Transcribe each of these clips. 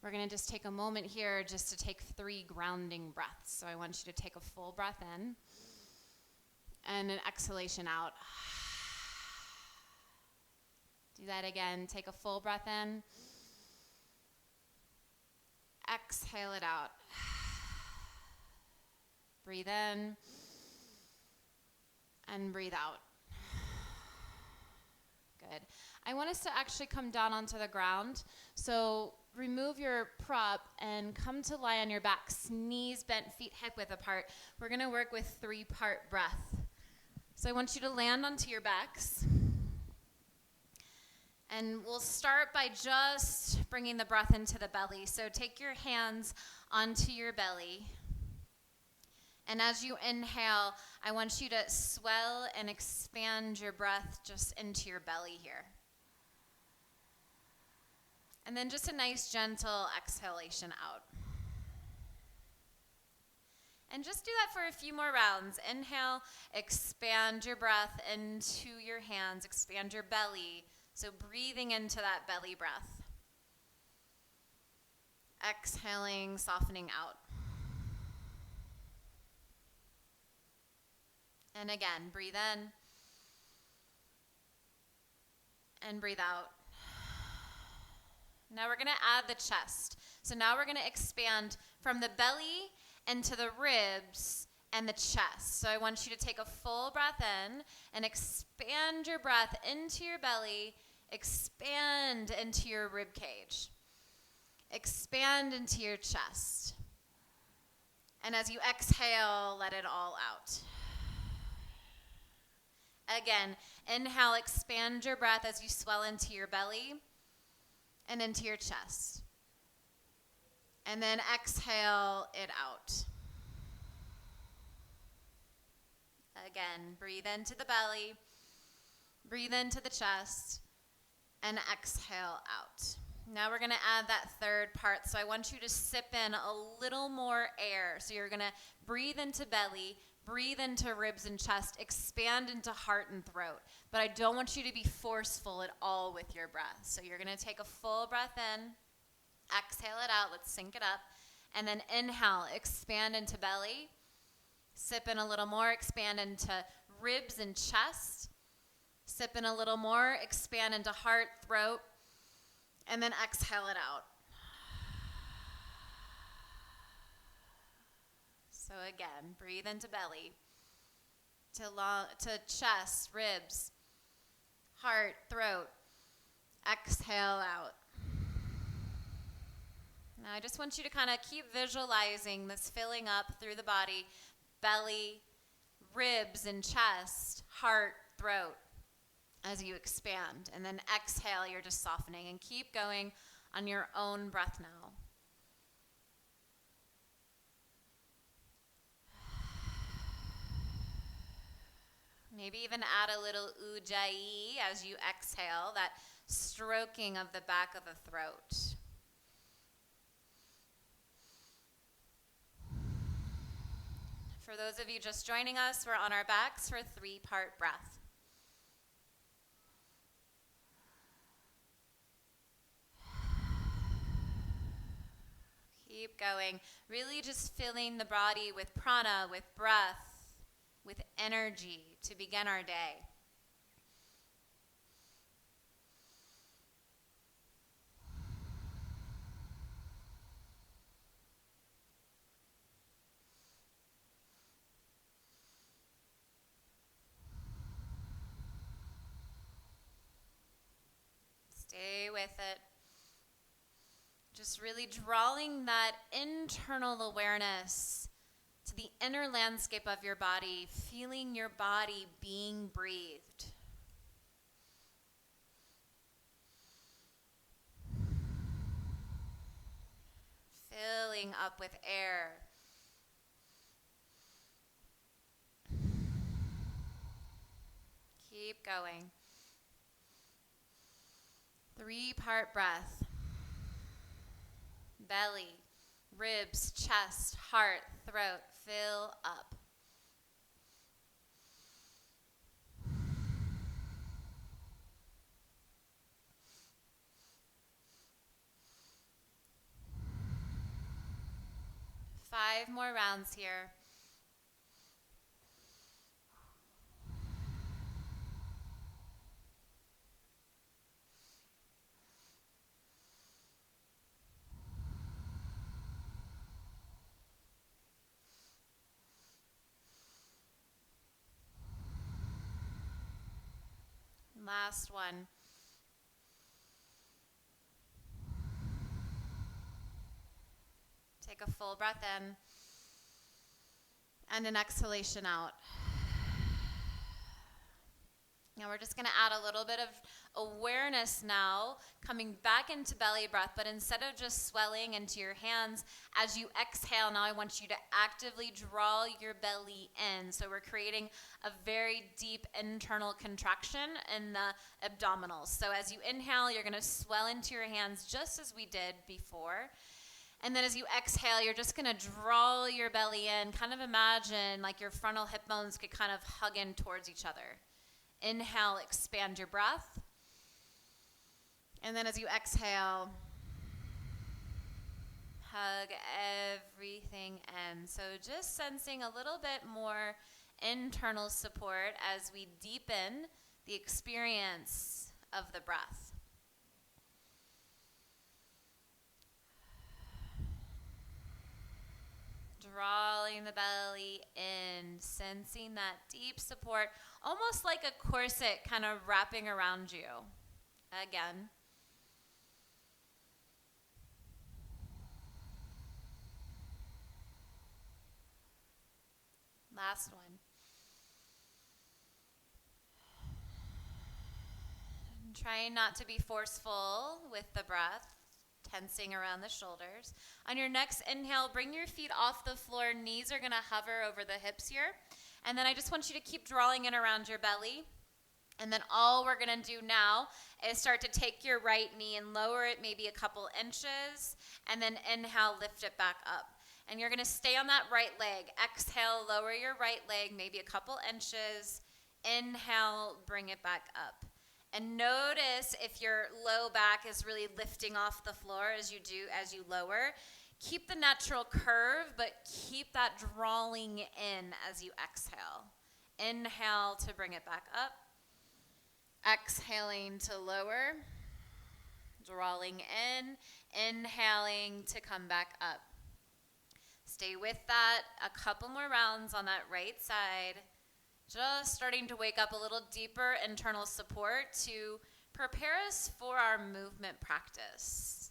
we're going to just take a moment here just to take 3 grounding breaths. So I want you to take a full breath in and an exhalation out. Do that again. Take a full breath in. Exhale it out. Breathe in and breathe out. Good. I want us to actually come down onto the ground. So remove your prop and come to lie on your back, knees bent, feet hip width apart. We're going to work with 3-part breath. So I want you to land onto your backs. And we'll start by just bringing the breath into the belly. So take your hands onto your belly. And as you inhale, I want you to swell and expand your breath just into your belly here. And then just a nice gentle exhalation out. And just do that for a few more rounds. Inhale, expand your breath into your hands, expand your belly. So breathing into that belly breath. Exhaling, softening out. And again, breathe in and breathe out. Now we're going to add the chest. So now we're going to expand from the belly into the ribs and the chest. So I want you to take a full breath in and expand your breath into your belly, expand into your rib cage, expand into your chest. And as you exhale, let it all out. Again, inhale, expand your breath as you swell into your belly and into your chest. And then exhale it out. Again, breathe into the belly, breathe into the chest, and exhale out. Now we're going to add that 3rd part. So I want you to sip in a little more air. So you're going to breathe into belly, breathe into ribs and chest, expand into heart and throat. But I don't want you to be forceful at all with your breath. So you're going to take a full breath in, exhale it out, let's sync it up. And then inhale, expand into belly, sip in a little more, expand into ribs and chest, sip in a little more, expand into heart, throat, and then exhale it out. So again, breathe into belly, to chest, ribs, heart, throat. Exhale out. Now I just want you to kind of keep visualizing this filling up through the body, belly, ribs and chest, heart, throat, as you expand. And then exhale, you're just softening, and keep going on your own breath now. Maybe even add a little ujjayi as you exhale, that stroking of the back of the throat. For those of you just joining us, we're on our backs for a 3-part breath. Keep going. Really just filling the body with prana, with breath, with energy to begin our day. Stay with it. Just really drawing that internal awareness to the inner landscape of your body, feeling your body being breathed. Filling up with air. Keep going. 3-part breath. Belly, ribs, chest, heart, throat, fill up. 5 more rounds here. Last one. Take a full breath in and an exhalation out. Now we're just going to add a little bit of awareness now, coming back into belly breath, but instead of just swelling into your hands, as you exhale, now I want you to actively draw your belly in. So we're creating a very deep internal contraction in the abdominals. So as you inhale, you're going to swell into your hands just as we did before. And then as you exhale, you're just going to draw your belly in. Kind of imagine like your frontal hip bones could kind of hug in towards each other. Inhale, expand your breath. And then as you exhale, hug everything in. So just sensing a little bit more internal support as we deepen the experience of the breath. Drawing the belly in, sensing that deep support, almost like a corset kind of wrapping around you. Again. Last one. Trying not to be forceful with the breath. Tensing around the shoulders. On your next inhale, bring your feet off the floor. Knees are going to hover over the hips here. And then I just want you to keep drawing in around your belly. And then all we're going to do now is start to take your right knee and lower it maybe a couple inches. And then inhale, lift it back up. And you're going to stay on that right leg. Exhale, lower your right leg maybe a couple inches. Inhale, bring it back up. And notice if your low back is really lifting off the floor as you lower. Keep the natural curve, but keep that drawing in as you exhale. Inhale to bring it back up. Exhaling to lower. Drawing in. Inhaling to come back up. Stay with that. A couple more rounds on that right side. Just starting to wake up a little deeper internal support to prepare us for our movement practice.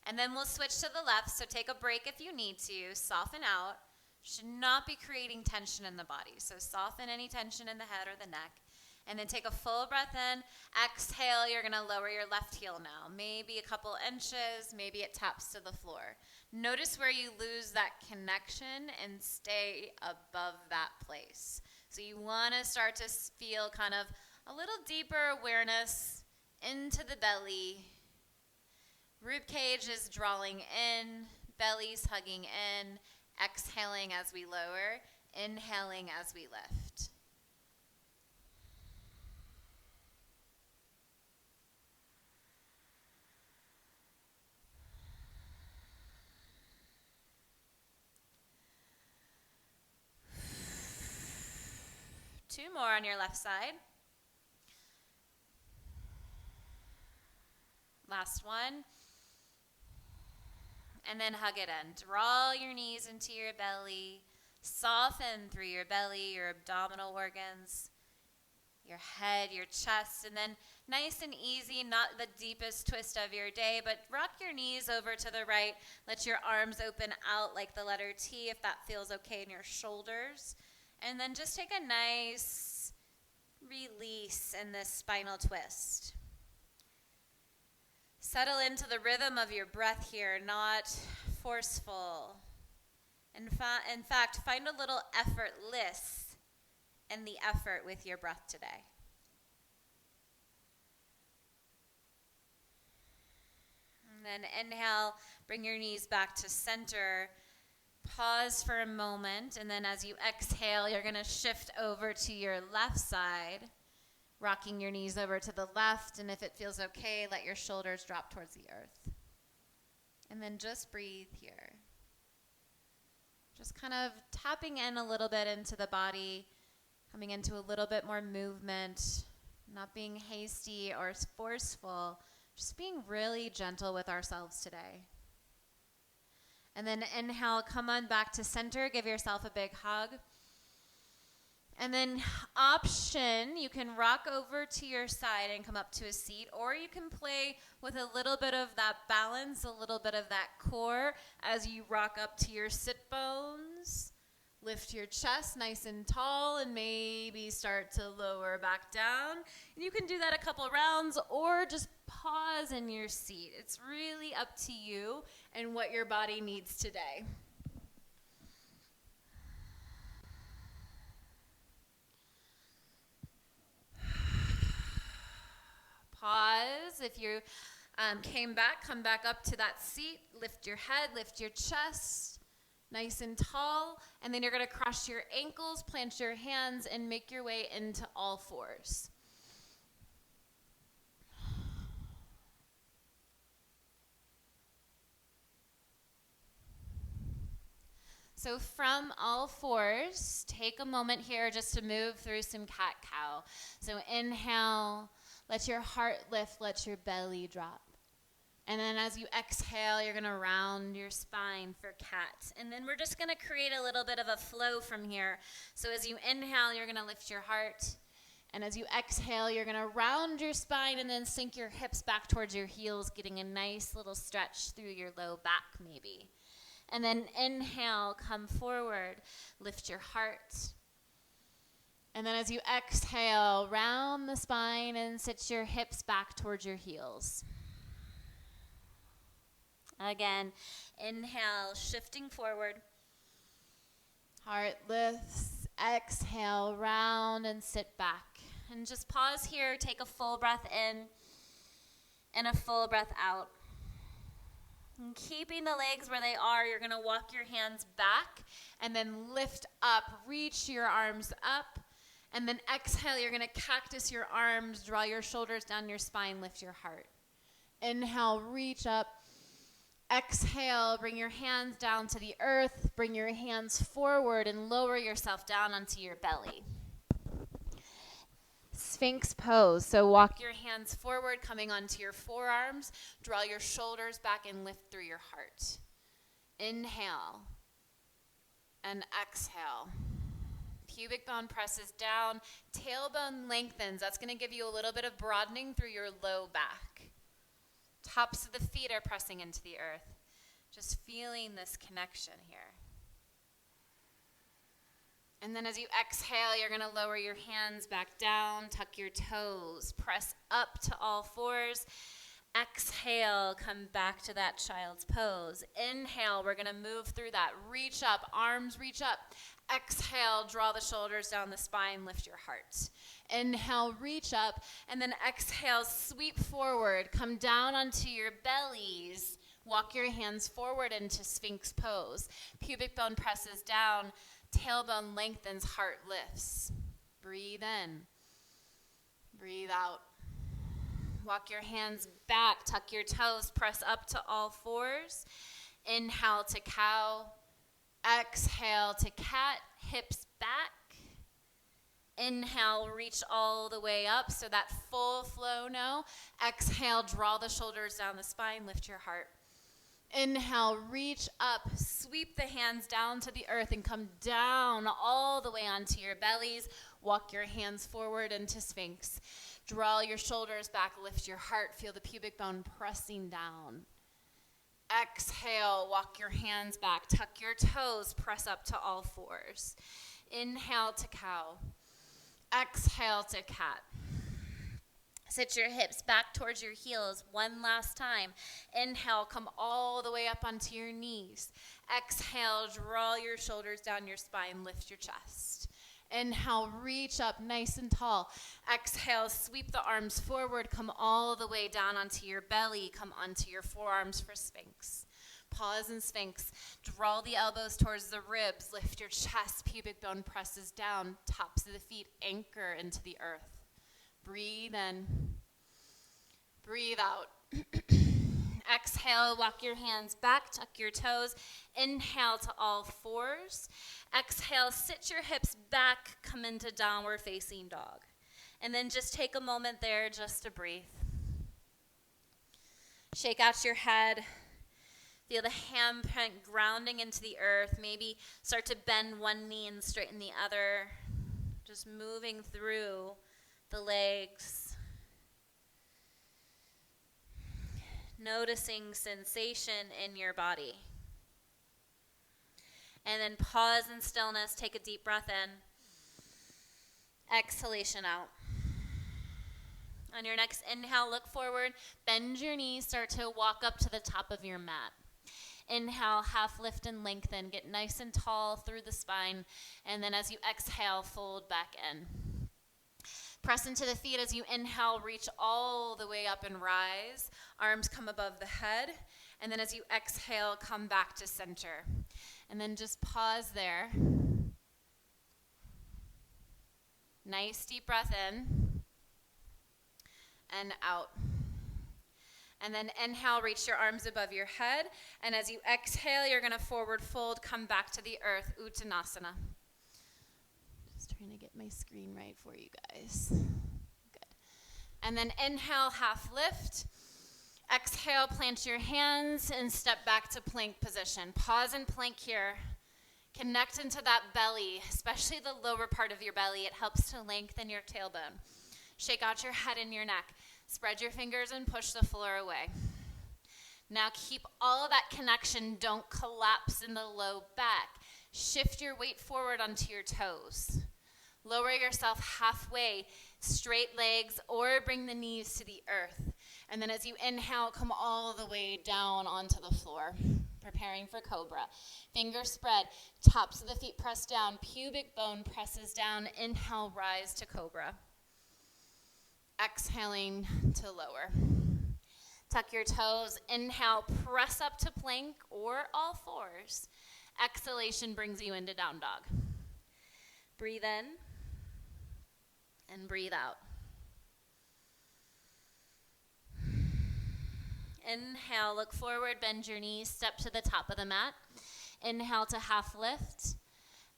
And then we'll switch to the left, so take a break if you need to. Soften out. Should not be creating tension in the body. So soften any tension in the head or the neck. And then take a full breath in. Exhale, you're going to lower your left heel now. Maybe a couple inches, maybe it taps to the floor. Notice where you lose that connection and stay above that place. So you want to start to feel kind of a little deeper awareness into the belly. Rib cage is drawing in, belly's hugging in, exhaling as we lower, inhaling as we lift. Two more on your left side. Last one. And then hug it in. Draw your knees into your belly. Soften through your belly, your abdominal organs, your head, your chest. And then nice and easy, not the deepest twist of your day, but rock your knees over to the right. Let your arms open out like the letter T if that feels okay in your shoulders. And then just take a nice release in this spinal twist. Settle into the rhythm of your breath here, not forceful. In fact, find a little effortless in the effort with your breath today. And then inhale, bring your knees back to center. Pause for a moment, and then as you exhale, you're going to shift over to your left side, rocking your knees over to the left, and if it feels okay, let your shoulders drop towards the earth. And then just breathe here. Just kind of tapping in a little bit into the body, coming into a little bit more movement, not being hasty or forceful, just being really gentle with ourselves today. And then inhale, come on back to center, give yourself a big hug. And then option, you can rock over to your side and come up to a seat, or you can play with a little bit of that balance, a little bit of that core as you rock up to your sit bones. Lift your chest nice and tall and maybe start to lower back down. And you can do that a couple rounds or just pause in your seat. It's really up to you and what your body needs today. Pause. If you came back, come back up to that seat. Lift your head, lift your chest, nice and tall. And then you're going to cross your ankles, plant your hands, and make your way into all fours. So from all fours, take a moment here just to move through some cat-cow. So inhale, let your heart lift, let your belly drop. And then as you exhale, you're going to round your spine for cat. And then we're just going to create a little bit of a flow from here. So as you inhale, you're going to lift your heart. And as you exhale, you're going to round your spine and then sink your hips back towards your heels, getting a nice little stretch through your low back maybe. And then inhale, come forward, lift your heart. And then as you exhale, round the spine and sit your hips back towards your heels. Again, inhale, shifting forward. Heart lifts, exhale, round and sit back. And just pause here, take a full breath in and a full breath out. And keeping the legs where they are, you're going to walk your hands back and then lift up, reach your arms up, and then exhale, you're going to cactus your arms, draw your shoulders down your spine, lift your heart. Inhale, reach up. Exhale, bring your hands down to the earth, bring your hands forward and lower yourself down onto your belly. Sphinx pose. So walk your hands forward, coming onto your forearms. Draw your shoulders back and lift through your heart. Inhale and exhale. Pubic bone presses down. Tailbone lengthens. That's going to give you a little bit of broadening through your low back. Tops of the feet are pressing into the earth. Just feeling this connection here. And then as you exhale, you're going to lower your hands back down, tuck your toes, press up to all fours. Exhale, come back to that child's pose. Inhale, we're going to move through that. Reach up, arms reach up. Exhale, draw the shoulders down the spine, lift your heart. Inhale, reach up, and then exhale, sweep forward. Come down onto your bellies. Walk your hands forward into Sphinx pose. Pubic bone presses down. Tailbone lengthens, heart lifts. Breathe in. Breathe out. Walk your hands back, tuck your toes, press up to all fours. Inhale to cow. Exhale to cat, hips back. Inhale, reach all the way up, so that full flow now. Exhale, draw the shoulders down the spine, lift your heart. Inhale, reach up, sweep the hands down to the earth and come down all the way onto your bellies. Walk your hands forward into Sphinx. Draw your shoulders back, lift your heart, feel the pubic bone pressing down. Exhale, walk your hands back, tuck your toes, press up to all fours. Inhale to cow. Exhale to cat. Sit your hips back towards your heels one last time. Inhale, come all the way up onto your knees. Exhale, draw your shoulders down your spine, lift your chest. Inhale, reach up nice and tall. Exhale, sweep the arms forward, come all the way down onto your belly, come onto your forearms for Sphinx. Pause in Sphinx. Draw the elbows towards the ribs, lift your chest, pubic bone presses down, tops of the feet anchor into the earth. Breathe in. Breathe out. Exhale, walk your hands back, tuck your toes. Inhale to all fours. Exhale, sit your hips back, come into downward facing dog. And then just take a moment there just to breathe. Shake out your head. Feel the handprint grounding into the earth. Maybe start to bend one knee and straighten the other. Just moving through the legs. Noticing sensation in your body. And then pause in stillness. Take a deep breath in. Exhalation out. On your next inhale, look forward. Bend your knees. Start to walk up to the top of your mat. Inhale, half lift and lengthen. Get nice and tall through the spine. And then as you exhale, fold back in. Press into the feet as you inhale, reach all the way up and rise. Arms come above the head. And then as you exhale, come back to center. And then just pause there. Nice deep breath in and out. And then inhale, reach your arms above your head. And as you exhale, you're going to forward fold, come back to the earth, Uttanasana. Just trying to get my screen right for you guys. Good. And then inhale, half lift. Exhale, plant your hands and step back to plank position. Pause in plank here. Connect into that belly, especially the lower part of your belly. It helps to lengthen your tailbone. Shake out your head and your neck. Spread your fingers and push the floor away. Now keep all of that connection. Don't collapse in the low back. Shift your weight forward onto your toes. Lower yourself halfway, straight legs, or bring the knees to the earth. And then as you inhale, come all the way down onto the floor, preparing for cobra. Fingers spread, tops of the feet press down, pubic bone presses down. Inhale, rise to cobra. Exhaling to lower. Tuck your toes. Inhale, press up to plank or all fours. Exhalation brings you into down dog. Breathe in and breathe out. Inhale, look forward, bend your knees, step to the top of the mat. Inhale to half lift.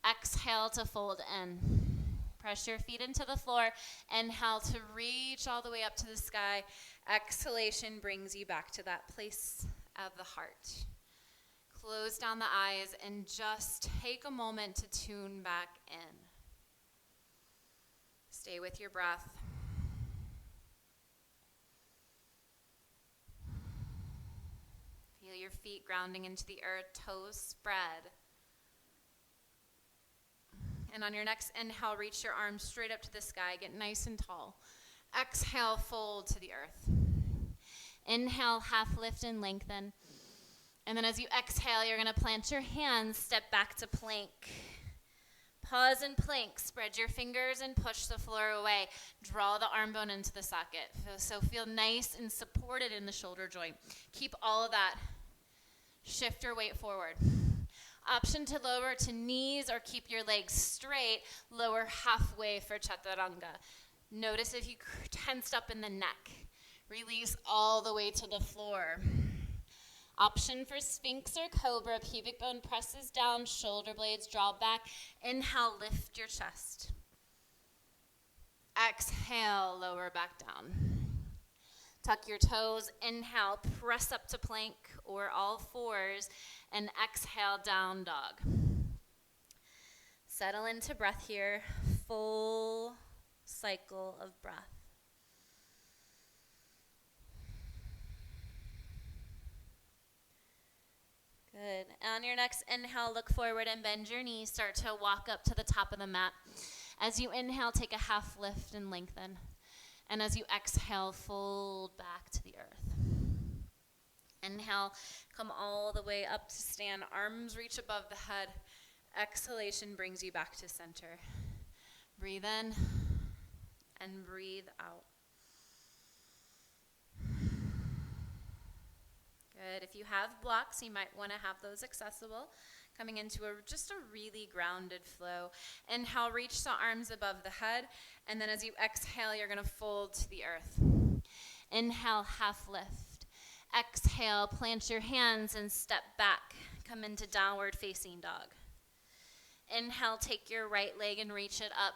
Exhale to fold in. Press your feet into the floor. Inhale to reach all the way up to the sky. Exhalation brings you back to that place of the heart. Close down the eyes and just take a moment to tune back in. Stay with your breath. Feel your feet grounding into the earth, toes spread. And on your next inhale, reach your arms straight up to the sky. Get nice and tall. Exhale, fold to the earth. Inhale, half lift and lengthen. And then as you exhale, you're going to plant your hands, step back to plank. Pause in plank. Spread your fingers and push the floor away. Draw the arm bone into the socket. So feel nice and supported in the shoulder joint. Keep all of that. Shift your weight forward. Option to lower to knees or keep your legs straight. Lower halfway for chaturanga. Notice if you tensed up in the neck. Release all the way to the floor. Option for Sphinx or Cobra. Pubic bone presses down, shoulder blades draw back. Inhale, lift your chest. Exhale, lower back down. Tuck your toes. Inhale, press up to plank or all fours. And exhale, down dog. Settle into breath here. Full cycle of breath. Good. On your next inhale, look forward and bend your knees. Start to walk up to the top of the mat. As you inhale, take a half lift and lengthen. And as you exhale, fold back to the earth. Inhale, come all the way up to stand. Arms reach above the head. Exhalation brings you back to center. Breathe in and breathe out. Good. If you have blocks, you might want to have those accessible. Coming into just a really grounded flow. Inhale, reach the arms above the head. And then as you exhale, you're going to fold to the earth. Inhale, half lift. Exhale, plant your hands and step back. Come into downward facing dog. Inhale, take your right leg and reach it up.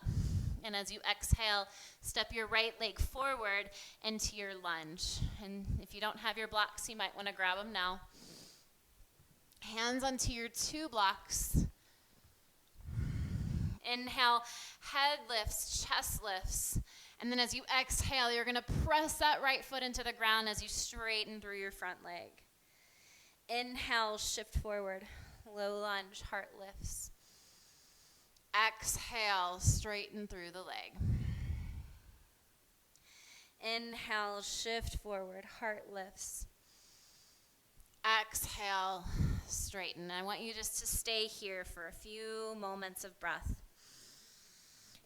And as you exhale, step your right leg forward into your lunge. And if you don't have your blocks, you might want to grab them now. Hands onto your 2 blocks. Inhale, head lifts, chest lifts. And then as you exhale, you're going to press that right foot into the ground as you straighten through your front leg. Inhale, shift forward, low lunge, heart lifts. Exhale, straighten through the leg. Inhale, shift forward, heart lifts. Exhale, straighten. I want you just to stay here for a few moments of breath.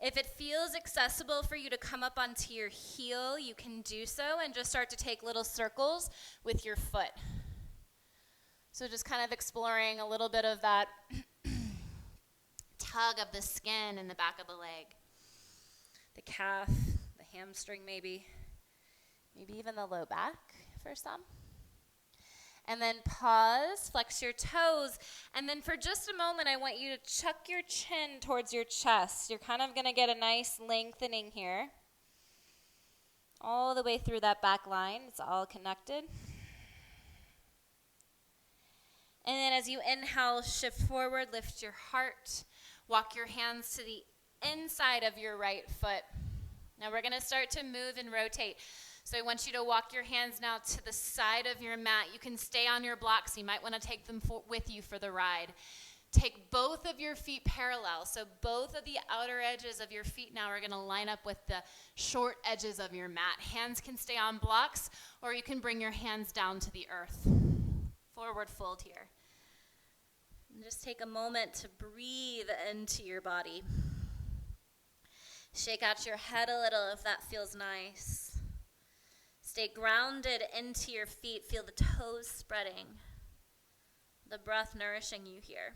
If it feels accessible for you to come up onto your heel, you can do so and just start to take little circles with your foot. So just kind of exploring a little bit of that tug of the skin in the back of the leg. The calf, the hamstring maybe even the low back for some. And then pause, flex your toes, and then for just a moment, I want you to chuck your chin towards your chest. You're kind of going to get a nice lengthening here. All the way through that back line. It's all connected. And then as you inhale, shift forward, lift your heart. Walk your hands to the inside of your right foot. Now we're going to start to move and rotate. So I want you to walk your hands now to the side of your mat. You can stay on your blocks. You might want to take them with you for the ride. Take both of your feet parallel. So both of the outer edges of your feet now are going to line up with the short edges of your mat. Hands can stay on blocks, or you can bring your hands down to the earth. Forward fold here. And just take a moment to breathe into your body. Shake out your head a little if that feels nice. Stay grounded into your feet. Feel the toes spreading. The breath nourishing you here.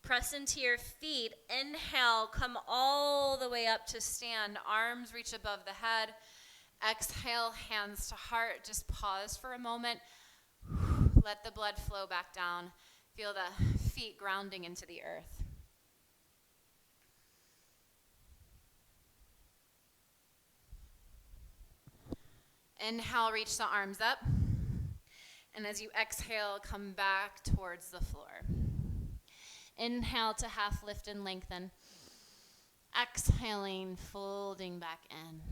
Press into your feet. Inhale, come all the way up to stand. Arms reach above the head. Exhale, hands to heart. Just pause for a moment. Let the blood flow back down. Feel the feet grounding into the earth. Inhale, reach the arms up. And as you exhale, come back towards the floor. Inhale to half lift and lengthen. Exhaling, folding back in.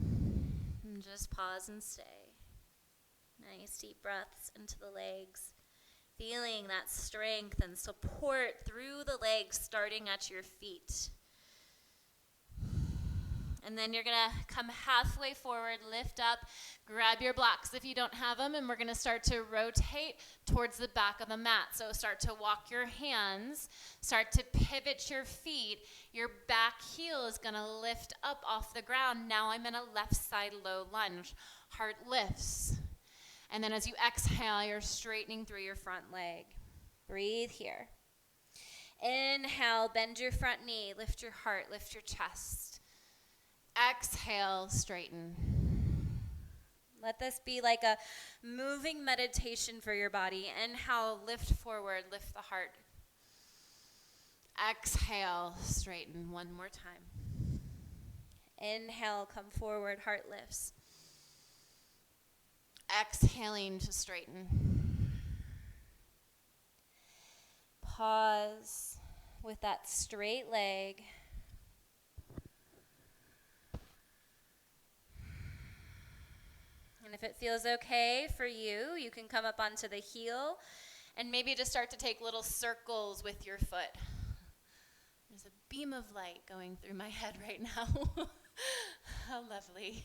And just pause and stay. Nice deep breaths into the legs. Feeling that strength and support through the legs starting at your feet. And then you're going to come halfway forward, lift up, grab your blocks if you don't have them, and we're going to start to rotate towards the back of the mat. So start to walk your hands, start to pivot your feet. Your back heel is going to lift up off the ground. Now I'm in a left side low lunge. Heart lifts. And then as you exhale, you're straightening through your front leg. Breathe here. Inhale, bend your front knee, lift your heart, lift your chest. Exhale, straighten. Let this be like a moving meditation for your body. Inhale, lift forward, lift the heart. Exhale, straighten one more time. Inhale, come forward, heart lifts. Exhaling to straighten. Pause with that straight leg. And if it feels okay for you, you can come up onto the heel and maybe just start to take little circles with your foot. There's a beam of light going through my head right now. How lovely.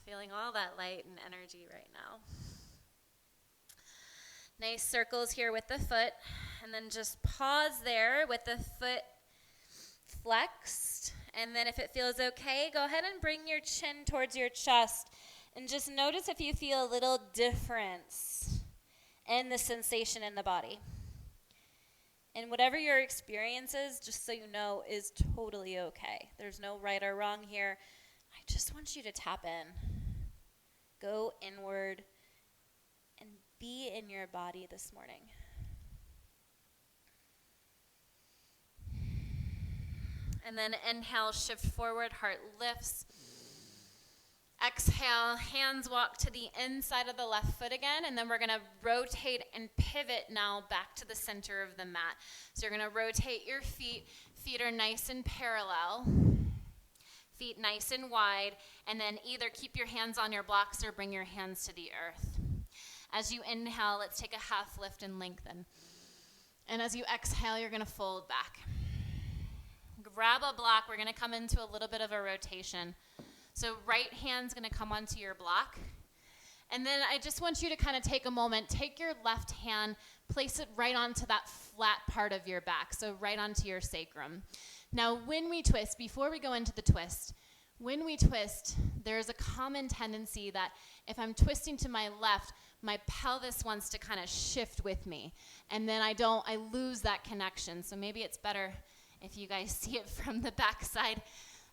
Feeling all that light and energy right now. Nice circles here with the foot. And then just pause there with the foot flexed. And then if it feels okay, go ahead and bring your chin towards your chest. And just notice if you feel a little difference in the sensation in the body. And whatever your experience is, just so you know, is totally okay. There's no right or wrong here. I just want you to tap in. Go inward and be in your body this morning. And then inhale, shift forward, heart lifts. Exhale, hands walk to the inside of the left foot again, and then we're going to rotate and pivot now back to the center of the mat. So you're going to rotate your feet. Feet are nice and parallel. Feet nice and wide, and then either keep your hands on your blocks or bring your hands to the earth. As you inhale, let's take a half lift and lengthen. And as you exhale, you're going to fold back. Grab a block. We're going to come into a little bit of a rotation. So right hand's going to come onto your block. And then I just want you to kind of take a moment, take your left hand, place it right onto that flat part of your back, so right onto your sacrum. Now, when we twist, before we go into the twist, when we twist, there's a common tendency that if I'm twisting to my left, my pelvis wants to kind of shift with me. And then I lose that connection. So maybe it's better if you guys see it from the back side.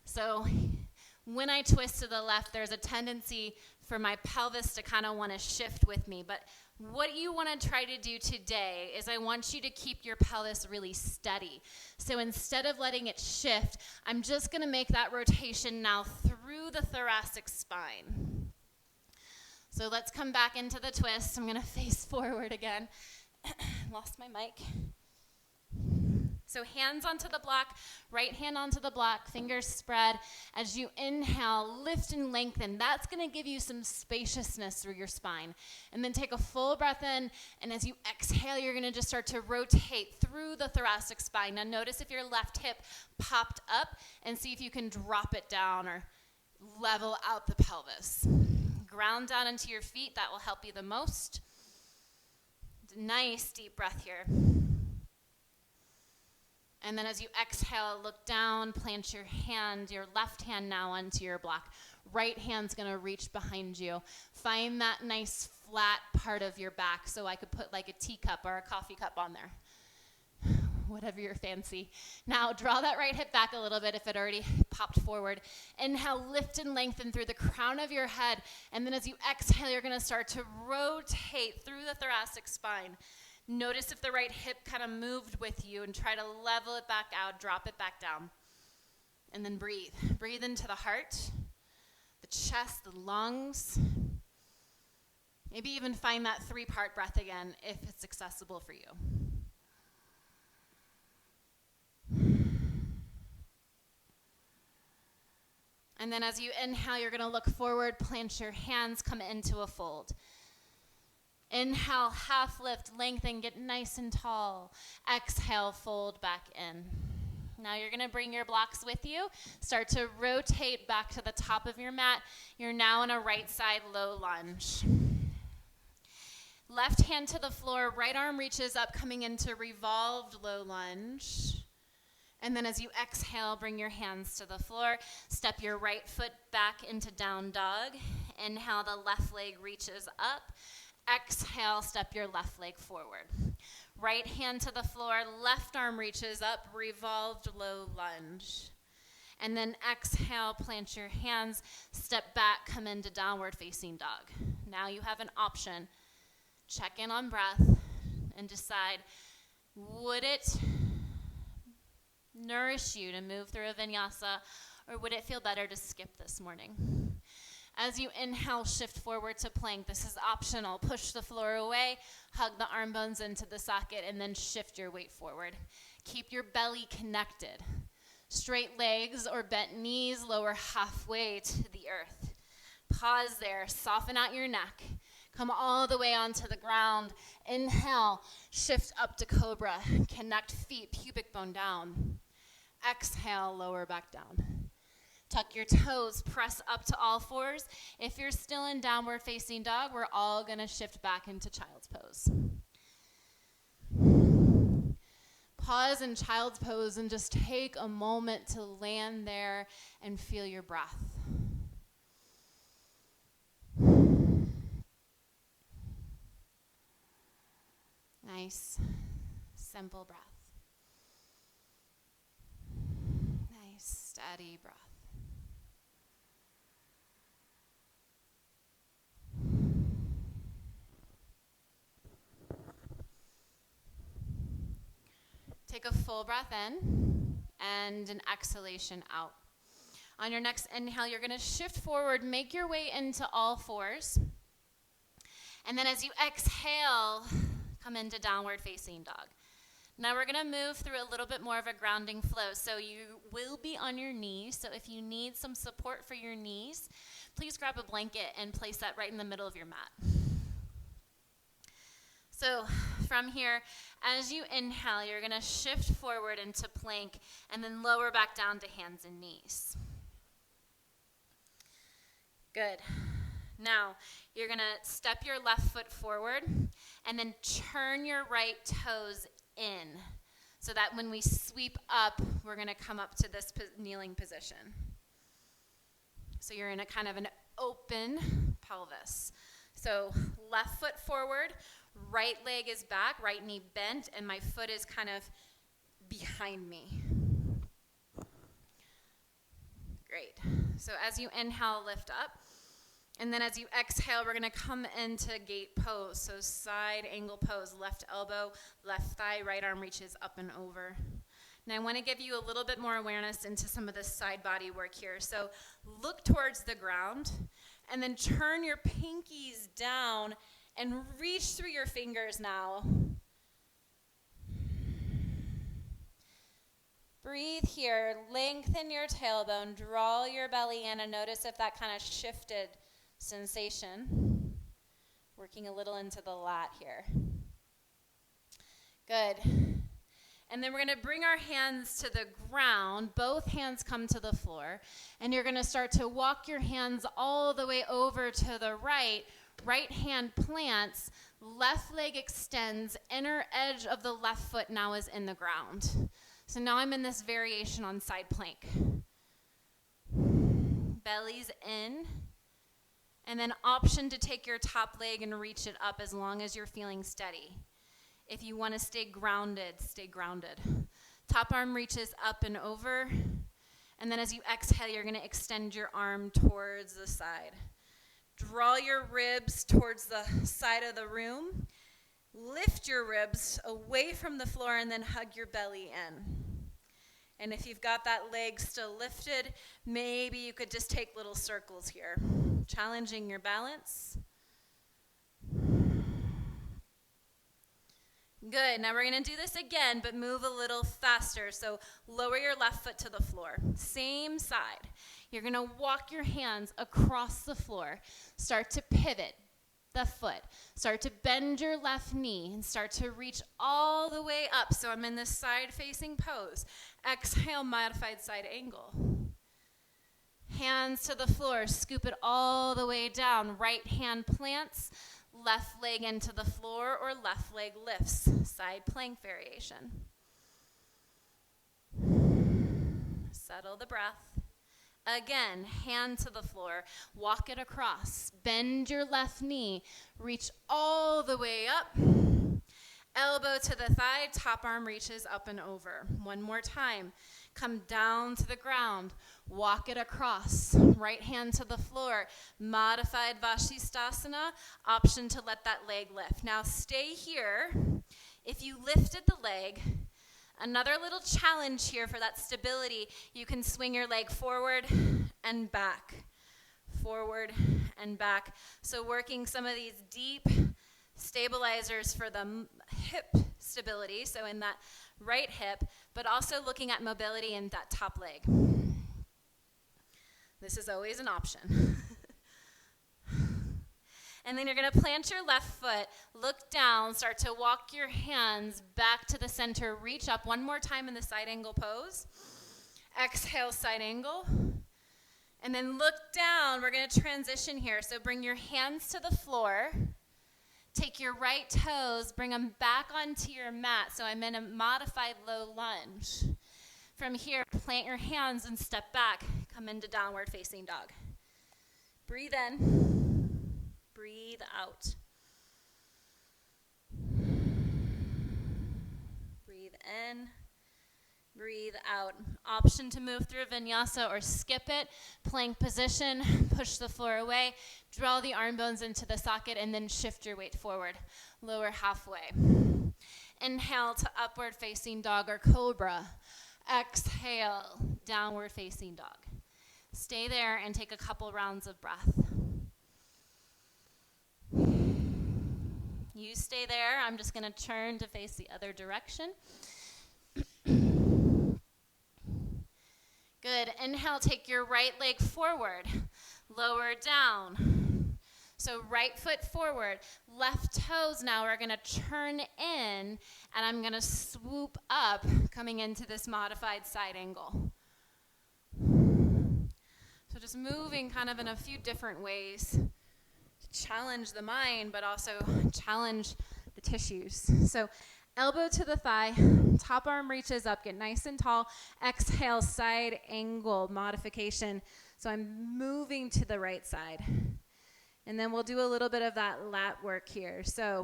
So when I twist to the left, there's a tendency for my pelvis to kind of want to shift with me. But what you want to try to do today is I want you to keep your pelvis really steady. So instead of letting it shift, I'm just going to make that rotation now through the thoracic spine. So let's come back into the twist. I'm going to face forward again. Lost my mic. So hands onto the block, right hand onto the block, fingers spread. As you inhale, lift and lengthen. That's going to give you some spaciousness through your spine. And then take a full breath in, and as you exhale, you're going to just start to rotate through the thoracic spine. Now notice if your left hip popped up, and see if you can drop it down or level out the pelvis. Ground down into your feet. That will help you the most. Nice deep breath here. And then as you exhale, look down, plant your hand, your left hand now onto your block. Right hand's going to reach behind you. Find that nice flat part of your back, so I could put like a teacup or a coffee cup on there. Whatever you're fancy. Now draw that right hip back a little bit if it already popped forward. Inhale, lift and lengthen through the crown of your head. And then as you exhale, you're going to start to rotate through the thoracic spine. Notice if the right hip kind of moved with you, and try to level it back out, drop it back down. And then breathe. Breathe into the heart, the chest, the lungs. Maybe even find that 3-part breath again if it's accessible for you. And then as you inhale, you're going to look forward, plant your hands, come into a fold. Inhale, half lift, lengthen, get nice and tall. Exhale, fold back in. Now you're going to bring your blocks with you. Start to rotate back to the top of your mat. You're now in a right side low lunge. Left hand to the floor, right arm reaches up, coming into revolved low lunge. And then as you exhale, bring your hands to the floor. Step your right foot back into down dog. Inhale, the left leg reaches up. Exhale, step your left leg forward. Right hand to the floor, left arm reaches up, revolved low lunge. And then exhale, plant your hands, step back, come into downward facing dog. Now you have an option. Check in on breath and decide, would it nourish you to move through a vinyasa, or would it feel better to skip this morning? As you inhale, shift forward to plank. This is optional. Push the floor away, hug the arm bones into the socket, and then shift your weight forward. Keep your belly connected. Straight legs or bent knees, lower halfway to the earth. Pause there, soften out your neck. Come all the way onto the ground. Inhale, shift up to cobra. Connect feet, pubic bone down. Exhale, lower back down. Tuck your toes, press up to all fours. If you're still in downward facing dog, we're all going to shift back into child's pose. Pause in child's pose and just take a moment to land there and feel your breath. Nice, simple breath. Nice, steady breath. Take a full breath in and an exhalation out. On your next inhale, you're going to shift forward, make your way into all fours. And then as you exhale, come into downward facing dog. Now we're going to move through a little bit more of a grounding flow. So you will be on your knees. So if you need some support for your knees, please grab a blanket and place that right in the middle of your mat. So from here, as you inhale, you're going to shift forward into plank and then lower back down to hands and knees. Good. Now, you're going to step your left foot forward and then turn your right toes in so that when we sweep up, we're going to come up to this kneeling position. So you're in a kind of an open pelvis. So left foot forward, right leg is back, right knee bent, and my foot is kind of behind me. Great. So as you inhale, lift up. And then as you exhale, we're going to come into gate pose. So side angle pose, left elbow, left thigh, right arm reaches up and over. And I want to give you a little bit more awareness into some of this side body work here. So look towards the ground and then turn your pinkies down and reach through your fingers now. Breathe here, lengthen your tailbone, draw your belly in, and notice if that kind of shifted sensation. Working a little into the lat here. Good. And then we're going to bring our hands to the ground. Both hands come to the floor. And you're going to start to walk your hands all the way over to the right. Right hand plants, left leg extends, inner edge of the left foot now is in the ground. So now I'm in this variation on side plank. Belly's in. And then option to take your top leg and reach it up as long as you're feeling steady. If you want to stay grounded, stay grounded. Top arm reaches up and over. And then as you exhale, you're going to extend your arm towards the side. Draw your ribs towards the side of the room. Lift your ribs away from the floor and then hug your belly in. And if you've got that leg still lifted, maybe you could just take little circles here, challenging your balance. Good. Now we're going to do this again, but move a little faster. So lower your left foot to the floor. Same side. You're going to walk your hands across the floor. Start to pivot the foot. Start to bend your left knee and start to reach all the way up. So I'm in this side-facing pose. Exhale, modified side angle. Hands to the floor. Scoop it all the way down. Right hand plants. Left leg into the floor or left leg lifts. Side plank variation. Settle the breath. Again, hand to the floor. Walk it across. Bend your left knee. Reach all the way up. Elbow to the thigh. Top arm reaches up and over. One more time. Come down to the ground. Walk it across. Right hand to the floor. Modified Vashisthasana. Option to let that leg lift. Now stay here. If you lifted the leg, another little challenge here for that stability, you can swing your leg forward and back. Forward and back. So working some of these deep stabilizers for the hip stability, so in that right hip, but also looking at mobility in that top leg. This is always an option. And then you're going to plant your left foot, look down, start to walk your hands back to the center, reach up one more time in the side angle pose. Exhale, side angle. And then look down. We're going to transition here. So bring your hands to the floor. Take your right toes, bring them back onto your mat. So I'm in a modified low lunge. From here, plant your hands and step back. Come into downward facing dog. Breathe in. Breathe out. Breathe in. Breathe out. Option to move through vinyasa or skip it. Plank position. Push the floor away. Draw the arm bones into the socket and then shift your weight forward. Lower halfway. Inhale to upward facing dog or cobra. Exhale, downward facing dog. Stay there and take a couple rounds of breath. You stay there. I'm just going to turn to face the other direction. Good. Inhale, take your right leg forward. Lower down. So right foot forward. Left toes now are going to turn in, and I'm going to swoop up, coming into this modified side angle. So just moving kind of in a few different ways to challenge the mind, but also challenge the tissues. So elbow to the thigh, top arm reaches up, get nice and tall. Exhale, side angle modification. So I'm moving to the right side. And then we'll do a little bit of that lat work here. So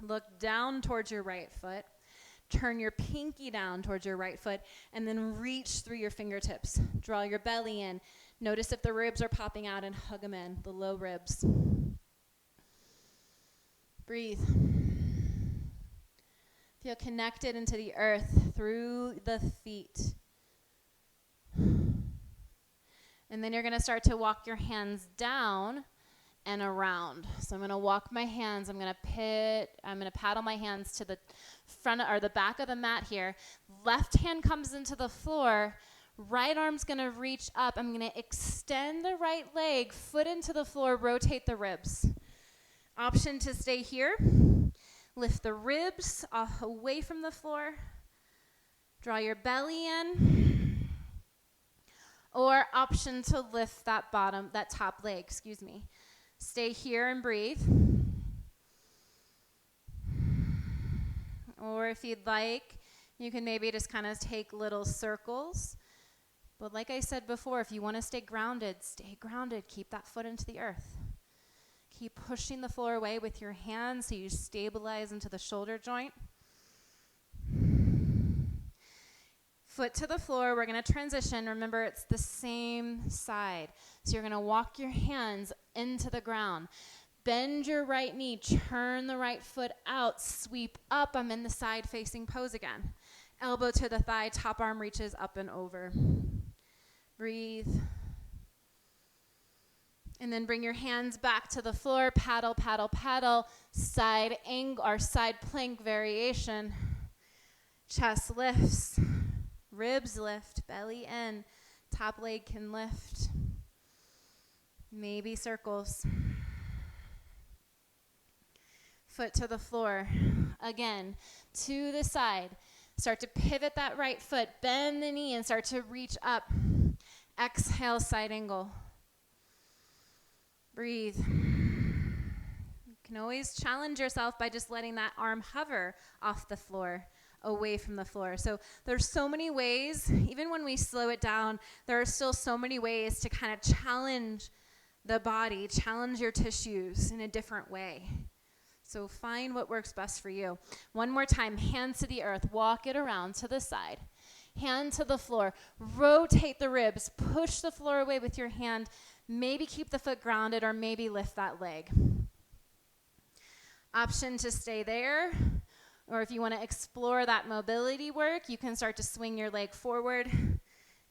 look down towards your right foot. Turn your pinky down towards your right foot, and then reach through your fingertips. Draw your belly in. Notice if the ribs are popping out and hug them in, the low ribs. Breathe. Feel connected into the earth through the feet. And then you're going to start to walk your hands down and around. So I'm going to walk my hands. I'm going to paddle my hands to the front or the back of the mat here. Left hand comes into the floor. Right arm's going to reach up. I'm going to extend the right leg, foot into the floor, rotate the ribs. Option to stay here. Lift the ribs off away from the floor. Draw your belly in. Or option to lift that top leg, Stay here and breathe. Or if you'd like, you can maybe just kind of take little circles. But like I said before, if you want to stay grounded, keep that foot into the earth. Keep pushing the floor away with your hands so you stabilize into the shoulder joint. Foot to the floor, we're going to transition. Remember, it's the same side. So you're going to walk your hands into the ground. Bend your right knee, turn the right foot out, sweep up. I'm in the side-facing pose again. Elbow to the thigh, top arm reaches up and over. Breathe. And then bring your hands back to the floor, paddle, paddle, paddle, side angle or side plank variation. Chest lifts. Ribs lift, belly in, top leg can lift. Maybe circles. Foot to the floor. Again, to the side. Start to pivot that right foot, bend the knee and start to reach up. Exhale, side angle. Breathe. You can always challenge yourself by just letting that arm hover off the floor, away from the floor. So there's so many ways, even when we slow it down, there are still so many ways to kind of challenge the body, challenge your tissues in a different way. So find what works best for you. One more time, hands to the earth, walk it around to the side. Hand to the floor, rotate the ribs, push the floor away with your hand, maybe keep the foot grounded or maybe lift that leg. Option to stay there. Or if you want to explore that mobility work, you can start to swing your leg forward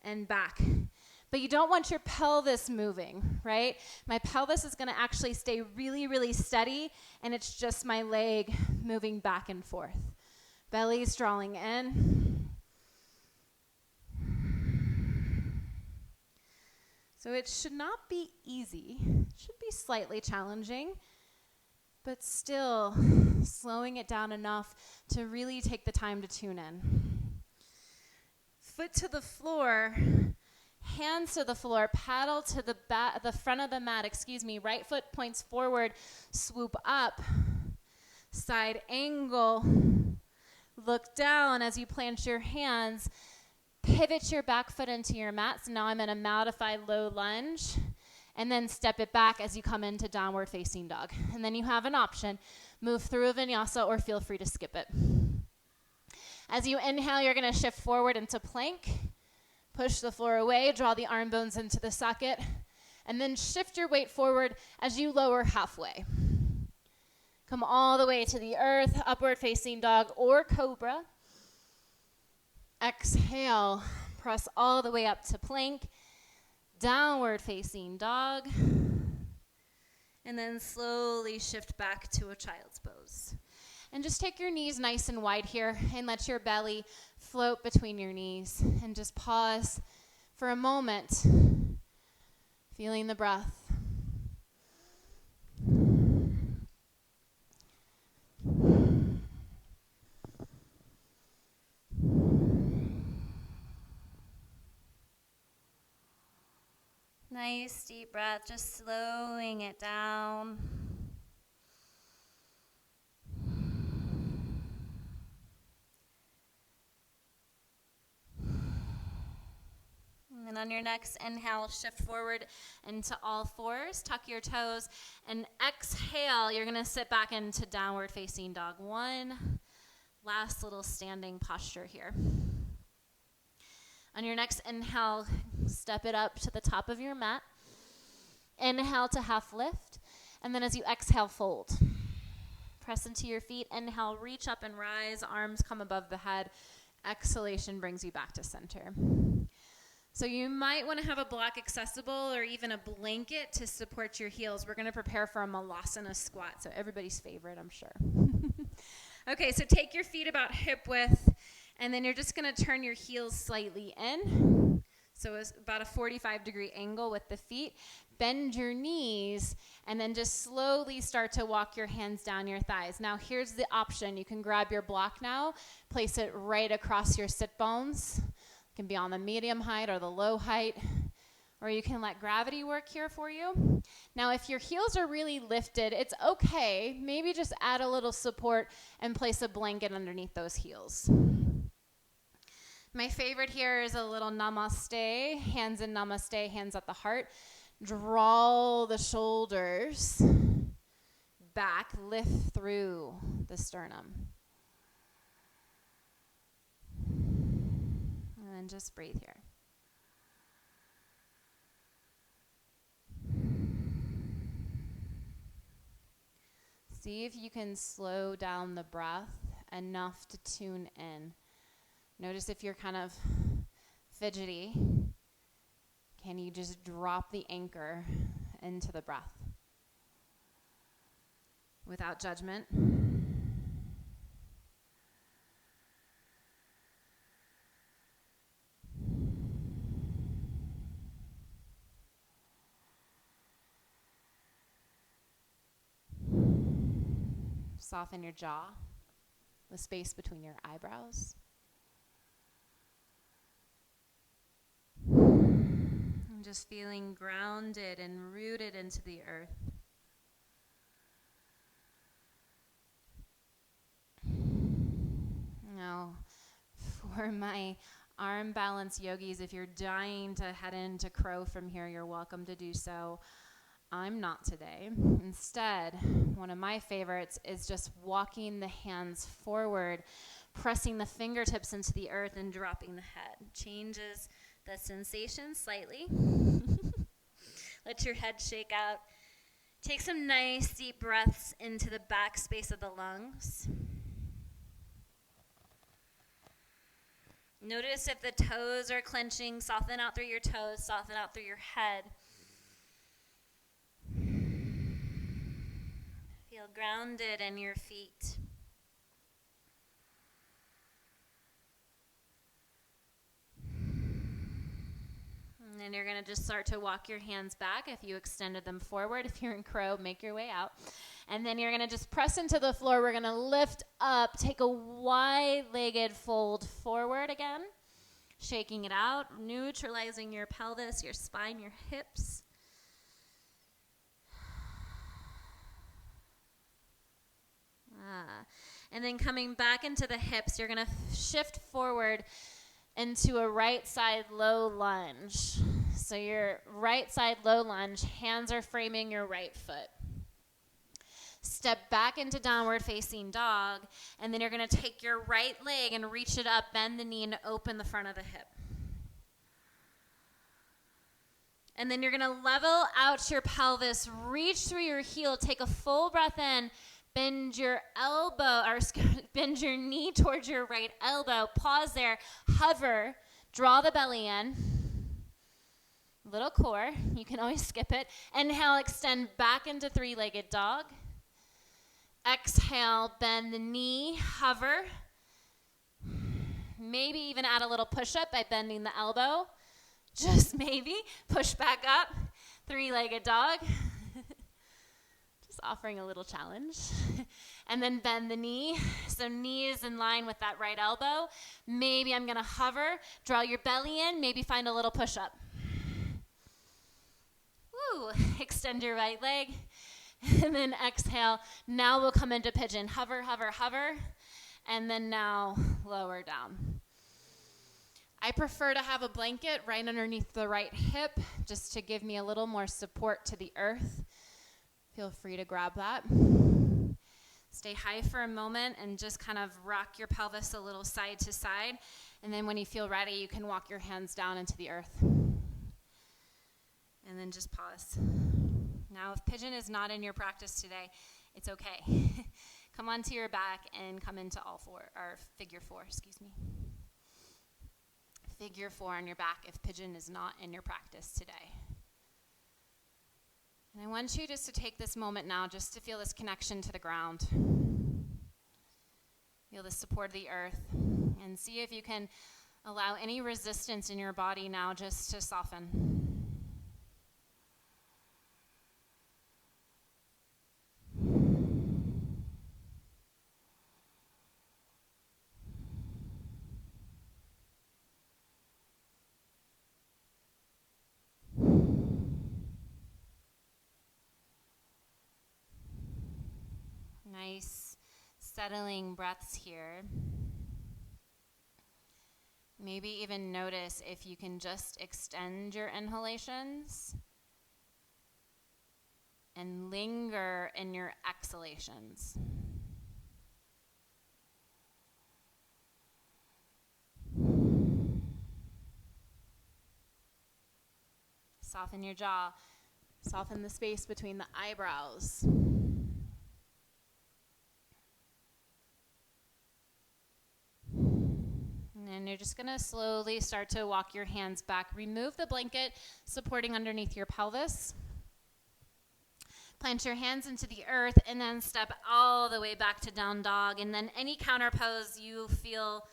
and back. But you don't want your pelvis moving, right? My pelvis is going to actually stay really, really steady, and it's just my leg moving back and forth. Belly's drawing in. So it should not be easy. It should be slightly challenging, but still slowing it down enough to really take the time to tune in. Foot to the floor, hands to the floor, paddle to the front of the mat, right foot points forward, swoop up, side angle, look down as you plant your hands, pivot your back foot into your mat. So now I'm in a modified low lunge. And then step it back as you come into downward facing dog. And then you have an option. Move through a vinyasa or feel free to skip it. As you inhale, you're going to shift forward into plank. Push the floor away. Draw the arm bones into the socket. And then shift your weight forward as you lower halfway. Come all the way to the earth, upward facing dog or cobra. Exhale, press all the way up to plank, downward facing dog. And then slowly shift back to a child's pose. And just take your knees nice and wide here and let your belly float between your knees. And just pause for a moment, feeling the breath. Nice deep breath, just slowing it down. And then on your next inhale, shift forward into all fours, tuck your toes, and exhale, you're gonna sit back into downward facing dog. One last little standing posture here. On your next inhale, step it up to the top of your mat. Inhale to half lift, and then as you exhale, fold. Press into your feet, inhale, reach up and rise, arms come above the head. Exhalation brings you back to center. So you might want to have a block accessible or even a blanket to support your heels. We're going to prepare for a malasana squat, so everybody's favorite, I'm sure. Okay, so take your feet about hip width, and then you're just going to turn your heels slightly in. So it's about a 45-degree angle with the feet. Bend your knees, and then just slowly start to walk your hands down your thighs. Now, here's the option. You can grab your block now, place it right across your sit bones. It can be on the medium height or the low height, or you can let gravity work here for you. Now, if your heels are really lifted, it's okay. Maybe just add a little support and place a blanket underneath those heels. My favorite here is a little namaste, hands in namaste, hands at the heart. Draw the shoulders back, lift through the sternum. And then just breathe here. See if you can slow down the breath enough to tune in. Notice if you're kind of fidgety, can you just drop the anchor into the breath without judgment? Soften your jaw, the space between your eyebrows. And just feeling grounded and rooted into the earth. Now, for my arm balance yogis, if you're dying to head into crow from here, you're welcome to do so. I'm not today. Instead, one of my favorites is just walking the hands forward, pressing the fingertips into the earth and dropping the head. Changes the sensation slightly. Let your head shake out. Take some nice deep breaths into the back space of the lungs. Notice if the toes are clenching. Soften out through your toes. Soften out through your head. Feel grounded in your feet. And then you're going to just start to walk your hands back if you extended them forward. If you're in crow, make your way out. And then you're going to just press into the floor. We're going to lift up, take a wide-legged fold forward again, shaking it out, neutralizing your pelvis, your spine, your hips. And then coming back into the hips, you're going to shift forward into a right side low lunge. So your right side low lunge, hands are framing your right foot. Step back into downward facing dog, and then you're going to take your right leg and reach it up, bend the knee, and open the front of the hip. And then you're going to level out your pelvis, reach through your heel, take a full breath in, Bend your elbow, or bend your knee towards your right elbow. Pause there. Hover. Draw the belly in. Little core. You can always skip it. Inhale, extend back into three-legged dog. Exhale, bend the knee, hover. Maybe even add a little push-up by bending the elbow. Just maybe. Push back up. Three-legged dog. Just offering a little challenge. And then bend the knee. So knee is in line with that right elbow. Maybe I'm going to hover. Draw your belly in. Maybe find a little push-up. Woo. Extend your right leg. And then exhale. Now we'll come into pigeon. Hover, hover, hover. And then now lower down. I prefer to have a blanket right underneath the right hip just to give me a little more support to the earth. Feel free to grab that. Stay high for a moment and just kind of rock your pelvis a little side to side. And then when you feel ready, you can walk your hands down into the earth. And then just pause. Now, if pigeon is not in your practice today, it's okay. Come onto your back and come into figure four, Figure four on your back if pigeon is not in your practice today. And I want you just to take this moment now just to feel this connection to the ground. Feel the support of the earth and see if you can allow any resistance in your body now just to soften. Nice settling breaths here. Maybe even notice if you can just extend your inhalations and linger in your exhalations. Soften your jaw. Soften the space between the eyebrows. And you're just going to slowly start to walk your hands back. Remove the blanket supporting underneath your pelvis. Plant your hands into the earth and then step all the way back to down dog. And then any counter pose you feel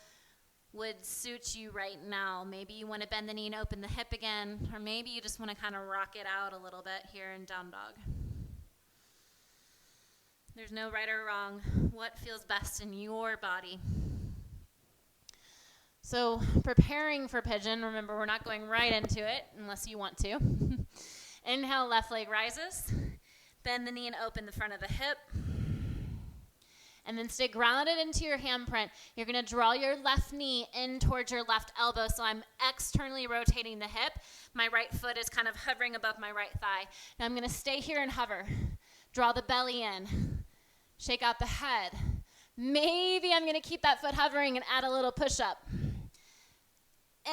would suit you right now. Maybe you want to bend the knee and open the hip again, or maybe you just want to kind of rock it out a little bit here in down dog. There's no right or wrong. What feels best in your body? So preparing for pigeon, remember we're not going right into it unless you want to. Inhale, left leg rises. Bend the knee and open the front of the hip. And then stay grounded into your handprint. You're going to draw your left knee in towards your left elbow. So I'm externally rotating the hip. My right foot is kind of hovering above my right thigh. Now I'm going to stay here and hover. Draw the belly in. Shake out the head. Maybe I'm going to keep that foot hovering and add a little push-up.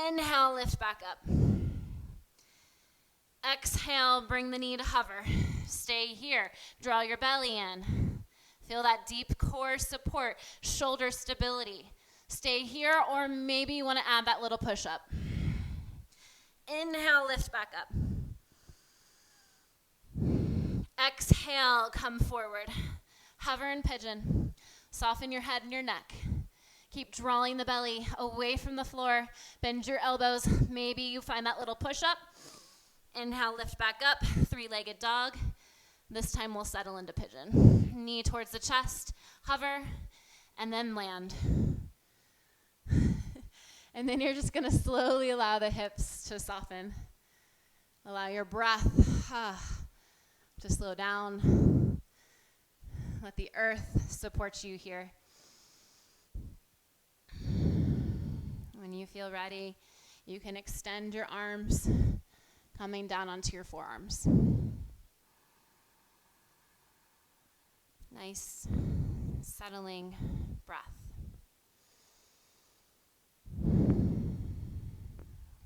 Inhale, lift back up. Exhale, bring the knee to hover. Stay here. Draw your belly in. Feel that deep core support, shoulder stability. Stay here, or maybe you want to add that little push-up. Inhale, lift back up. Exhale, come forward. Hover and pigeon. Soften your head and your neck. Keep drawing the belly away from the floor. Bend your elbows. Maybe you find that little push-up. Inhale, lift back up. Three-legged dog. This time we'll settle into pigeon. Knee towards the chest. Hover. And then land. And then you're just going to slowly allow the hips to soften. Allow your breath to slow down. Let the earth support you here. When you feel ready, you can extend your arms, coming down onto your forearms. Nice, settling breath.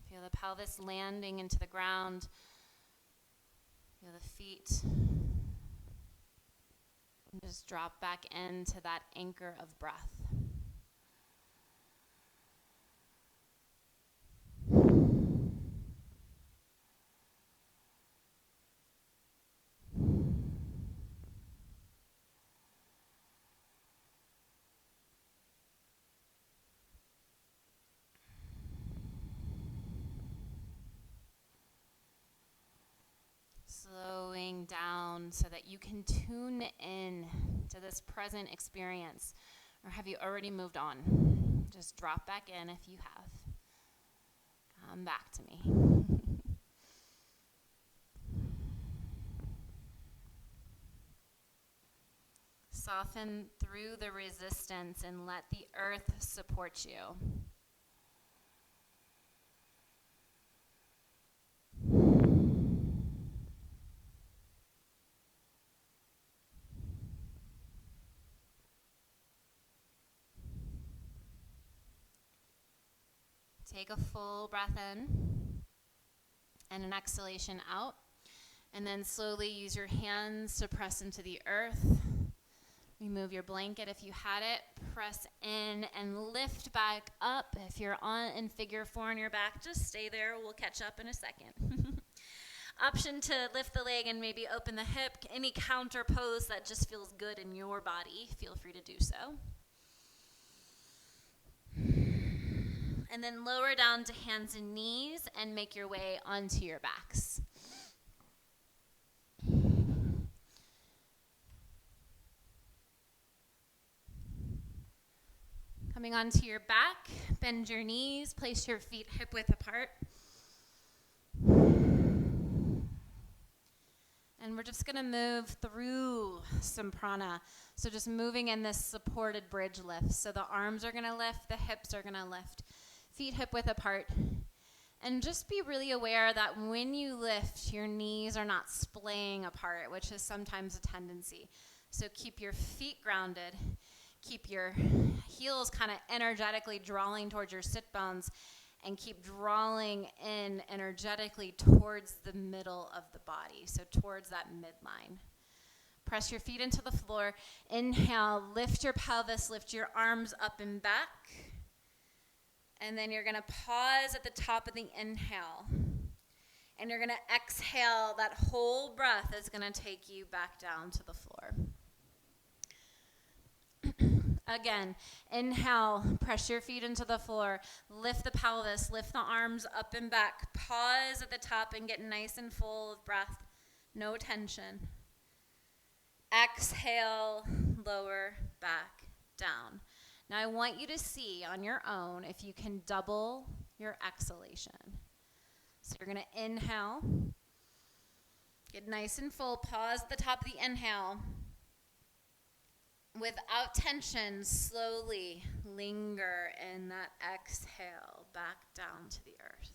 Feel the pelvis landing into the ground. Feel the feet. And just drop back into that anchor of breath. Slowing down so that you can tune in to this present experience. Or have you already moved on? Just drop back in if you have. Come back to me. Soften through the resistance and let the earth support you. Take a full breath in and an exhalation out. And then slowly use your hands to press into the earth. Remove your blanket if you had it. Press in and lift back up. If you're in figure 4 on your back, just stay there. We'll catch up in a second. Option to lift the leg and maybe open the hip. Any counter pose that just feels good in your body, feel free to do so. And then lower down to hands and knees and make your way onto your backs. Coming onto your back, bend your knees, place your feet hip width apart. And we're just going to move through some prana. So just moving in this supported bridge lift. So the arms are going to lift, the hips are going to lift. Feet hip width apart. And just be really aware that when you lift, your knees are not splaying apart, which is sometimes a tendency. So keep your feet grounded. Keep your heels kind of energetically drawing towards your sit bones, and keep drawing in energetically towards the middle of the body, so towards that midline. Press your feet into the floor. Inhale, lift your pelvis, lift your arms up and back. And then you're going to pause at the top of the inhale. And you're going to exhale. That whole breath is going to take you back down to the floor. Again, inhale, press your feet into the floor, lift the pelvis, lift the arms up and back, pause at the top and get nice and full of breath, no tension. Exhale, lower back down. Now I want you to see on your own if you can double your exhalation. So you're going to inhale, get nice and full, pause at the top of the inhale. Without tension, slowly linger in that exhale back down to the earth.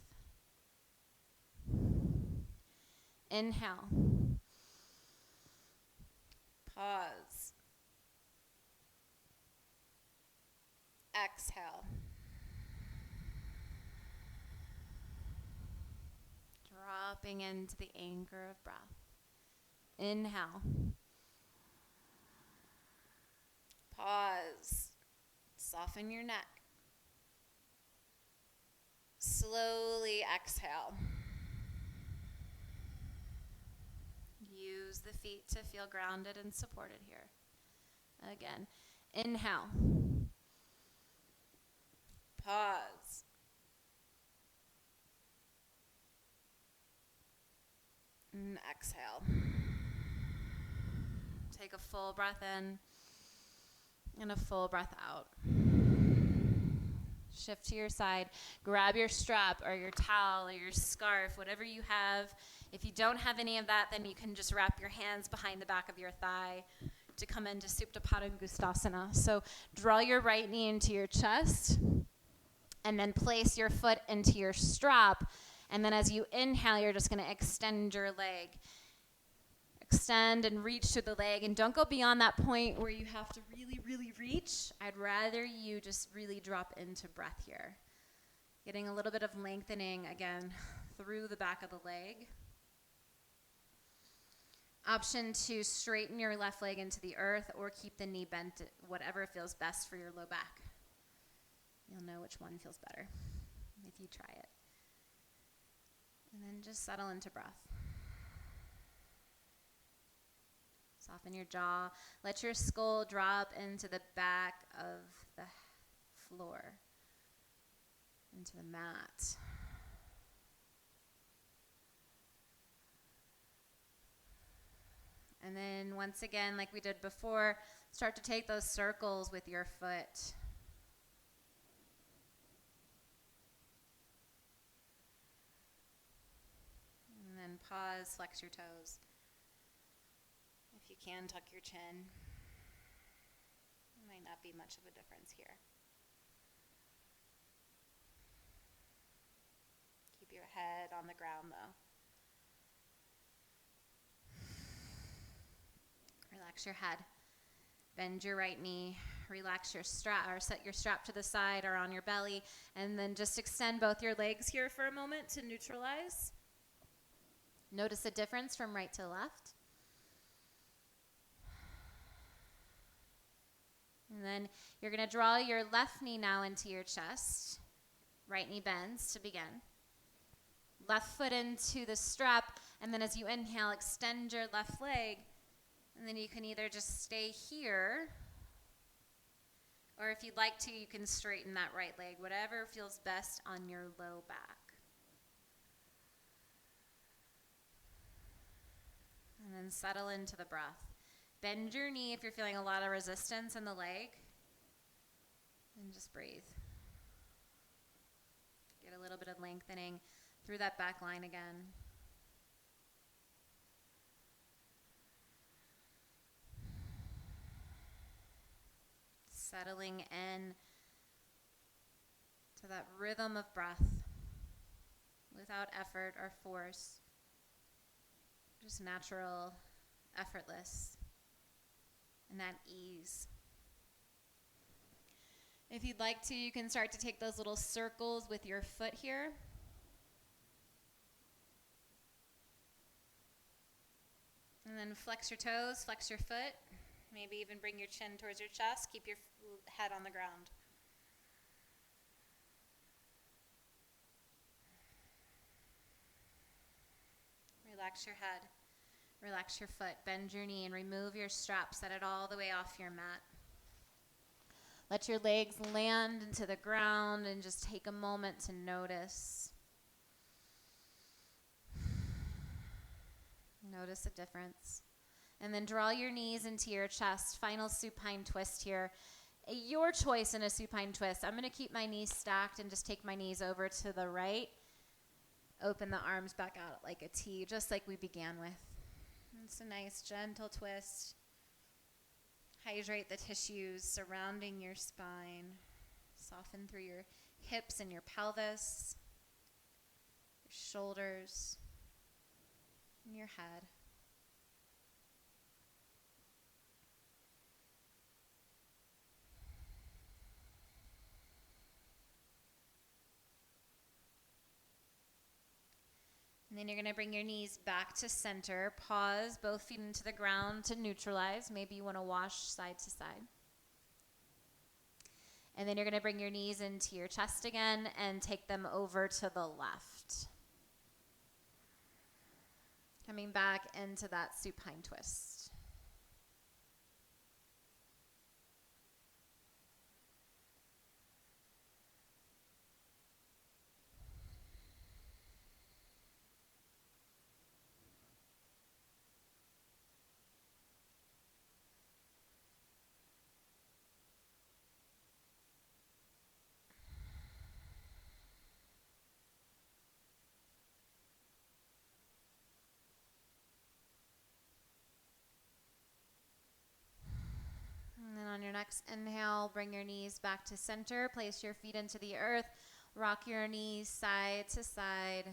Inhale. Pause. Exhale. Dropping into the anchor of breath. Inhale. Pause. Soften your neck. Slowly exhale. Use the feet to feel grounded and supported here. Again, inhale. Pause. And exhale. Take a full breath in. And a full breath out. Shift to your side. Grab your strap or your towel or your scarf, whatever you have. If you don't have any of that, then you can just wrap your hands behind the back of your thigh to come into Supta Padangusthasana. So draw your right knee into your chest and then place your foot into your strap. And then as you inhale, you're just going to extend your leg. Extend and reach to the leg, and don't go beyond that point where you have to really, really reach. I'd rather you just really drop into breath here. Getting a little bit of lengthening, again, through the back of the leg. Option 2, straighten your left leg into the earth or keep the knee bent, whatever feels best for your low back. You'll know which one feels better if you try it. And then just settle into breath. Soften your jaw. Let your skull drop into the back of the floor, into the mat. And then once again, like we did before, start to take those circles with your foot. And then pause, flex your toes. If you can, tuck your chin. Might not be much of a difference here. Keep your head on the ground though. Relax your head. Bend your right knee. Relax your strap, or set your strap to the side or on your belly. And then just extend both your legs here for a moment to neutralize. Notice the difference from right to left. And then you're going to draw your left knee now into your chest. Right knee bends to begin. Left foot into the strap, and then as you inhale, extend your left leg. And then you can either just stay here, or if you'd like to, you can straighten that right leg, whatever feels best on your low back. And then settle into the breath. Bend your knee if you're feeling a lot of resistance in the leg. And just breathe. Get a little bit of lengthening through that back line again. Settling in to that rhythm of breath without effort or force. Just natural, effortless, and that ease. If you'd like to, you can start to take those little circles with your foot here. And then flex your toes, flex your foot. Maybe even bring your chin towards your chest. Keep your head on the ground. Relax your head. Relax your foot. Bend your knee and remove your strap. Set it all the way off your mat. Let your legs land into the ground and just take a moment to notice. Notice the difference. And then draw your knees into your chest. Final supine twist here. Your choice in a supine twist. I'm going to keep my knees stacked and just take my knees over to the right. Open the arms back out like a T, just like we began with. It's a nice gentle twist. Hydrate the tissues surrounding your spine. Soften through your hips and your pelvis, your shoulders, and your head. And then you're going to bring your knees back to center. Pause, both feet into the ground to neutralize. Maybe you want to wash side to side. And then you're going to bring your knees into your chest again and take them over to the left. Coming back into that supine twist. And then on your next inhale, bring your knees back to center. Place your feet into the earth. Rock your knees side to side.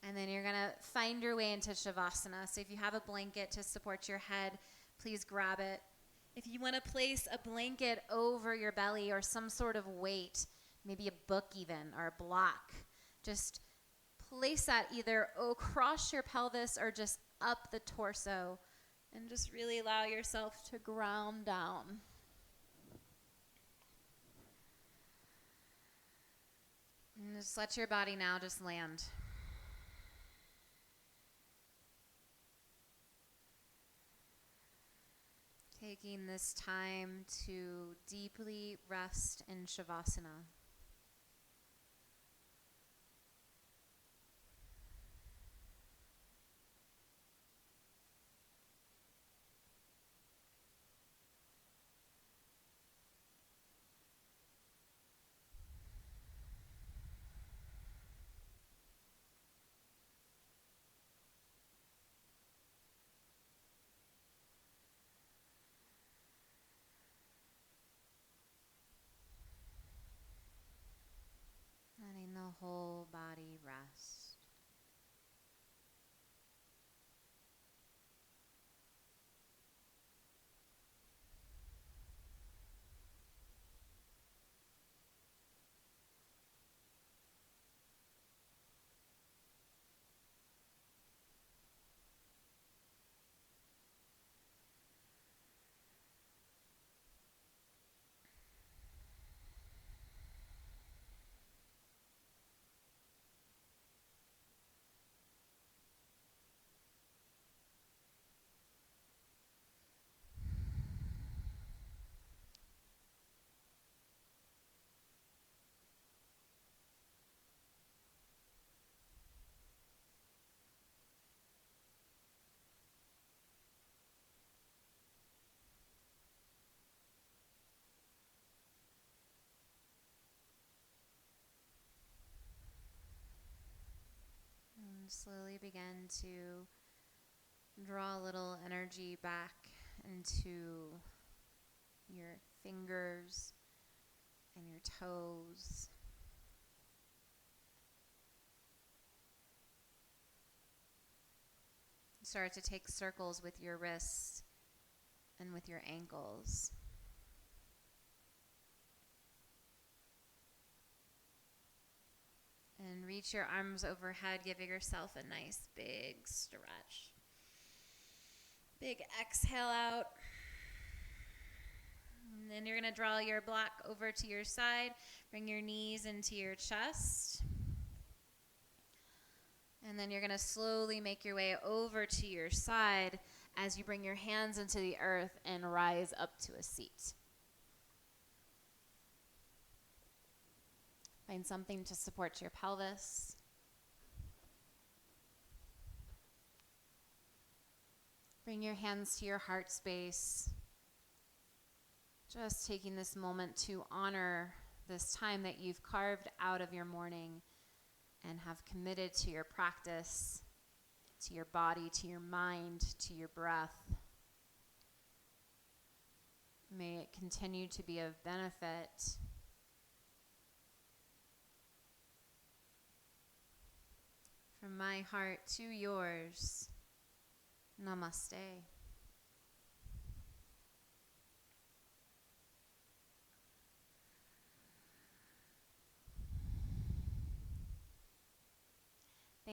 And then you're going to find your way into Shavasana. So if you have a blanket to support your head, please grab it. If you want to place a blanket over your belly or some sort of weight, maybe a book even or a block, just place that either across your pelvis or just up the torso. And just really allow yourself to ground down. And just let your body now just land. Taking this time to deeply rest in Shavasana. Letting the whole body rest. And slowly begin to draw a little energy back into your fingers and your toes. Start to take circles with your wrists and with your ankles. And reach your arms overhead, giving yourself a nice big stretch. Big exhale out. And then you're going to draw your block over to your side. Bring your knees into your chest. And then you're going to slowly make your way over to your side as you bring your hands into the earth and rise up to a seat. Find something to support your pelvis. Bring your hands to your heart space. Just taking this moment to honor this time that you've carved out of your morning and have committed to your practice, to your body, to your mind, to your breath. May it continue to be of benefit. From my heart to yours, namaste.